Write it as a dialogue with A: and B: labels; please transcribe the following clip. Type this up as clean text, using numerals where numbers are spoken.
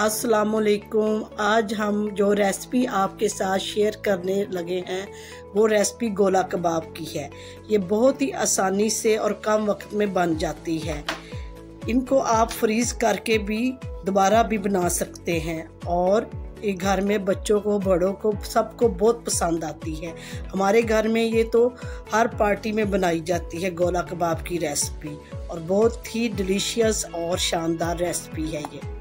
A: अस्सलामुअलैकुम। आज हम जो रेसिपी आपके साथ शेयर करने लगे हैं वो रेसिपी गोला कबाब की है। ये बहुत ही आसानी से और कम वक्त में बन जाती है। इनको आप फ्रीज़ करके भी दोबारा भी बना सकते हैं और ये घर में बच्चों को बड़ों को सबको बहुत पसंद आती है। हमारे घर में ये तो हर पार्टी में बनाई जाती है गोला कबाब की रेसिपी और बहुत ही डिलीशियस और शानदार रेसिपी है ये।